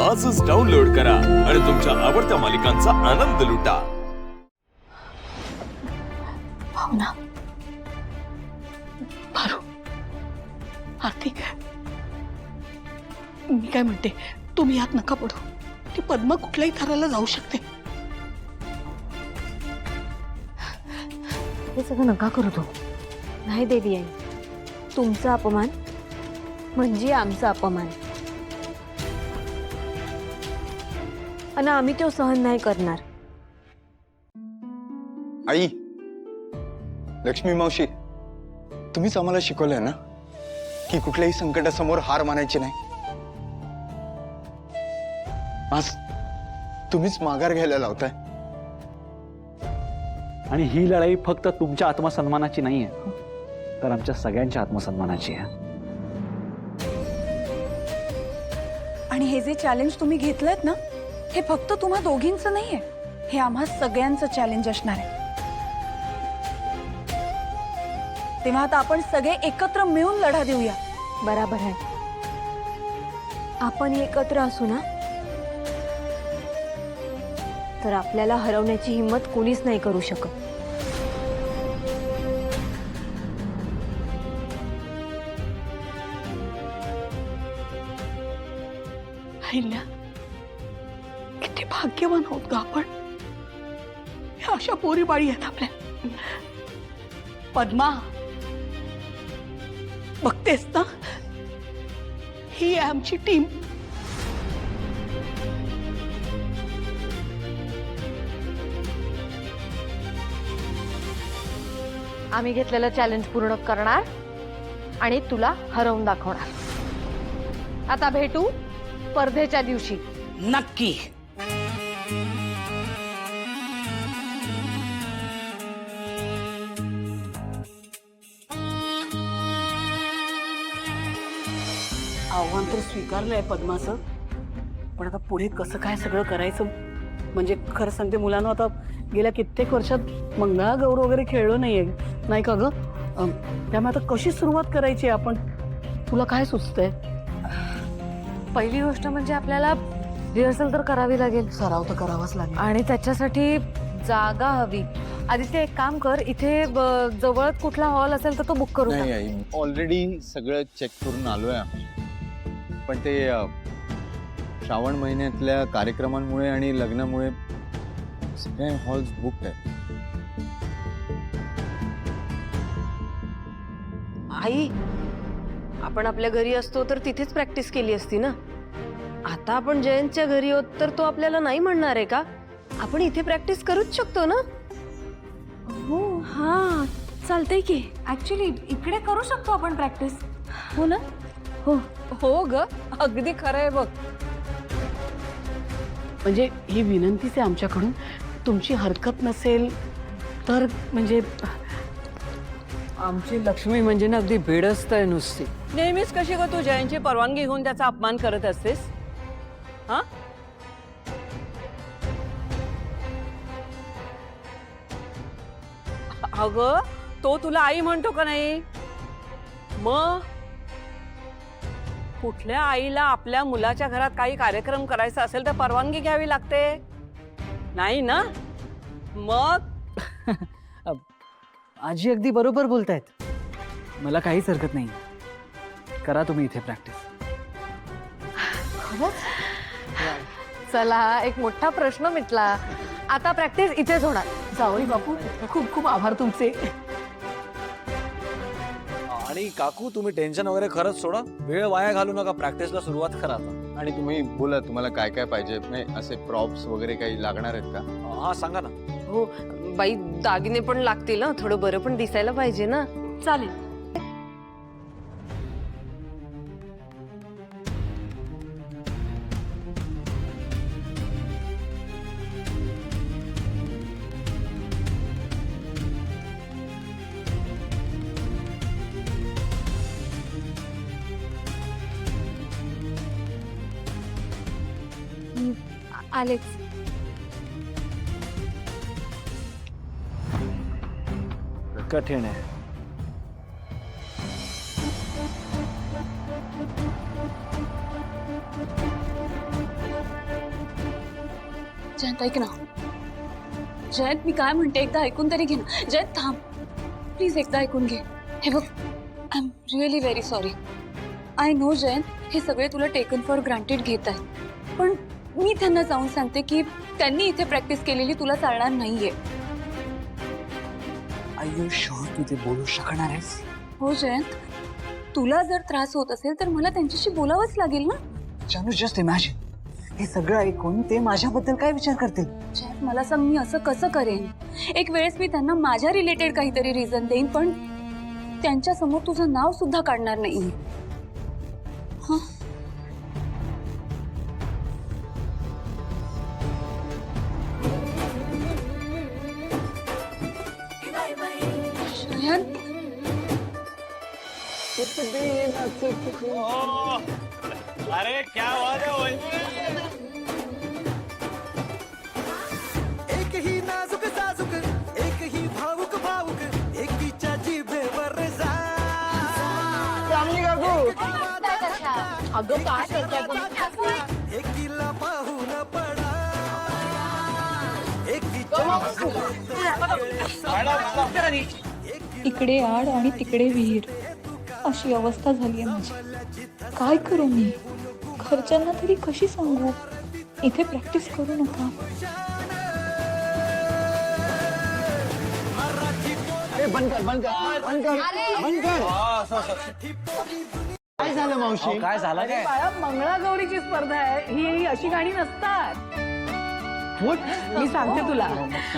आजच डाउनलोड करा आणि तुमच्या आवडत्या मालिकांचा आनंद लुटा। भावना, पारू, आरती, मी काय म्हणते, तुम्ही यात नका पडू। ती पद्मा कुठल्याही थराला जाऊ शकते। हे सगळं नका करू तो। नाही देवी आई, तुमचा अपमान म्हणजे आमचा अपमान, आणि आम्ही तो सहन नाही करणार। आई, लक्ष्मी मावशी, तुम्हीच आम्हाला शिकवलंय ना की कुठल्याही संकटासमोर हार मानायची नाही। आज तुम्हीच माघार घ्यायला लावताय। आणि ही लढाई फक्त तुमच्या आत्मसन्मानाची नाहीये, तर आमच्या सगळ्यांच्या आत्मसन्मानाची आहे। आणि हे जे चॅलेंज तुम्ही घेतलंत ना, हे फक्त तुम्हा दोघींचं नाहीये, हे आम्हा सगळ्यांचं चॅलेंज असणार आहे। तेव्हा आता आपण सगळे एकत्र मिळून लढा देऊया। बराबर आहे, आपण एकत्र असू ना, तर आपल्याला हरवण्याची हिम्मत कोणीच नाही करू शकत। अहिल्या, किती भाग्यवान आहोत ग आपण। ह्या अशा पोरी बाळी आहेत आपल्या। पद्मा, बघतेस ना, ही आहे आमची टीम। आम्ही घेतलेलं चॅलेंज पूर्ण करणार आणि तुला हरवून दाखवणार। आता भेटू स्पर्धेच्या दिवशी। नक्की। आव्हान तर स्वीकारलंय पद्माचं, पण आता पुढे कसं काय सगळं करायचं? म्हणजे खरं सांगते मुलांना, आता गेल्या कित्येक वर्षात मंगळागौर वगैरे खेळलो नाहीये, नाही का ग? त्यामुळे आता कशी सुरुवात करायची आपण? तुला काय सुचतंय? पहिली गोष्ट म्हणजे आपल्याला रिहर्सल तर करावी लागेल, सराव तर करावाच लागेल, आणि त्याच्यासाठी जागा हवी। आदित्य, एक काम कर, इथे जवळच कुठला हॉल असेल तर तो बुक करू नाही टाक। आई, ऑलरेडी सगळं चेक करून आलोय आम्ही, पण ते श्रावण महिन्यातल्या कार्यक्रमांमुळे आणि लग्नामुळे सगळे हॉल्स बुक आहेत। आई, आपण आपल्या घरी असतो तर तिथेच प्रॅक्टिस केली असती ना। आता आपण जयंतच्या घरी आहोत तर तो आपल्याला नाही म्हणणार आहे का? आपण इथे प्रॅक्टिस करूच शकतो ना। हो, हा चालतंय की। ऍक्च्युली इकडे करू शकतो आपण प्रॅक्टिस, हो ना? हो हो ग, अगदी खरं आहे बघ। म्हणजे ही विनंतीच आहे आमच्याकडून, तुमची हरकत नसेल तर। म्हणजे आमची लक्ष्मी म्हणजे ना अगदी बेडस्त आहे नुसती। नेहमीच कशी ग तू जयंतची परवानगी घेऊन त्याचा अपमान करत असतेस? हा, अगं तो तुला आई म्हणतो का नाही? मग कुठल्या आईला आपल्या मुलाच्या घरात काही कार्यक्रम करायचा असेल तर परवानगी घ्यावी लागते, नाही ना? मग आजी अगदी बरोबर बोलतायत, मला काहीच हरकत नाही, करा तुम्ही इथे प्रॅक्टिस। चला, एक मोठा प्रश्न मिटला। आता प्रॅक्टिस इथेच होणार। जावई बापू, खूप खूप आभार तुमचे। आणि काकू, तुम्ही टेन्शन वगैरे खरंच सोडा, वेळ वाया घालू नका, प्रॅक्टिसला सुरुवात करा आता। आणि तुम्ही बोला, तुम्हाला काय काय पाहिजे? नाही, असे प्रॉप्स वगैरे काही लागणार आहेत का? हा, सांगा ना। हो बाई, दागिने पण लागतील ना, थोडं बरं पण दिसायला पाहिजे ना। चालेल। आलेच। कठीण आहे। जयंत ऐक ना. जयंत मी काय म्हणते एकदा ऐकून तरी घे ना. जयंत थांब प्लीज, एकदा ऐकून घे. हे बघ, I am really very sorry. I know Jayant हे सगळे तुला टेकन फॉर ग्रांटेड घेत आहेत, पण मी त्यांना जाऊन सांगते की त्यांनी इथे प्रॅक्टिस केलेली तुला चालणार नाहीये. आय शुअर तू ते बोलू शकणार आहेस? हो जयंत, तुला जर त्रास होत असेल तर मला त्यांच्याशी बोलावंच लागेल ना. जानू जस्ट इमॅजिन, हे सगळं ऐकून ते माझ्याबद्दल काय विचार करतील? जयंत मला सांग, मी असं कसं करेन? एक वेळेस मी त्यांना माझ्या रिलेटेड काहीतरी रिझन देईन, पण त्यांच्या समोर तुझं नाव सुद्धा काढणार नाही. जयंत अरे क्या बात है एक ही नाजुक साजुक, एक ही भावुक भावुक, एकीच्या जिभेवर जा. अगं काय करताय? एकीला पाहून पडा, इकडे आड आणि तिकडे विहीर अशी अवस्था झाली आहे माझी. काय करू मी? घरच्यांना तरी कशी सांगू इथे प्रॅक्टिस करू नका? काय झालं मावशी? काय झालं काय? बाळा, मंगळागौरीची स्पर्धा आहे ही अशी गाणी नसतात. मी सांगते तुला.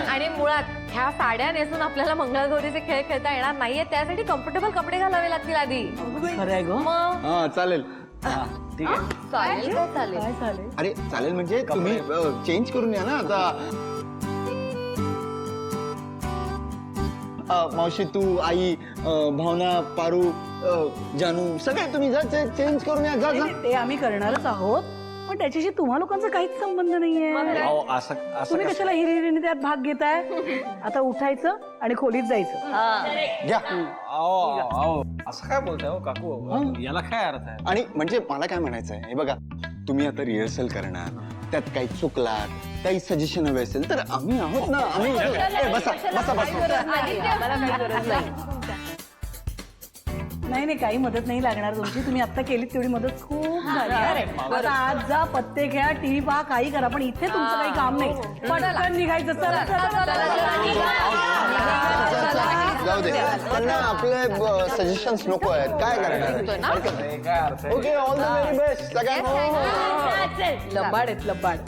आणि मुळात ह्या साड्या नेसून आपल्याला मंगळागौरीचे खेळ खेळता येणार नाहीये, त्यासाठी कम्फर्टेबल कपडे घालावे लागतील आधी. खरं आहे ग. मग हा चालेल. ठीक आहे. चालेल काय चालेल. काय चालेल? अरे चालेल म्हणजे तुम्ही चेंज करून या ना आता. मावशी, तू, आई, भावना, पारू, जानू सगळे तुम्ही जा, चेंज करून या. जा जा. ते आम्ही करणारच आहोत, पण त्याच्याशी तुम्हा लोकांचा काहीच संबंध नाहीये. अहो, असं असं तुम्ही कसं? कशाला हिरिरीने त्यात भाग घेताय? आता उठायचं आणि खोलीत जायचं. घ्या. असं काय बोलताय हो काकू? याला काय अर्थ आहे? आणि म्हणजे मला काय म्हणायचं आहे, हे बघा, तुम्ही आता रिहर्सल करणार, त्यात काही चुकलात, काही सजेशन हवे असेल तर आम्ही आहोत ना. आम्ही बसा बसा बसा. नाही नाही, काही मदत नाही लागणार तुमची. तुम्ही आता केलीत तेवढी मदत खूप झाली. आता आज जा, पत्ते खेळा, टीव्ही पहा, काही करा, पण इथे तुमचं काही काम नाही. पटकन निघायचं. चला चला जाऊ दे, त्यांना आपले सजेशन्स नको आहेत. काय करणार? Okay, all the very best सगळ्यांना. लबाड आहेत लबाड.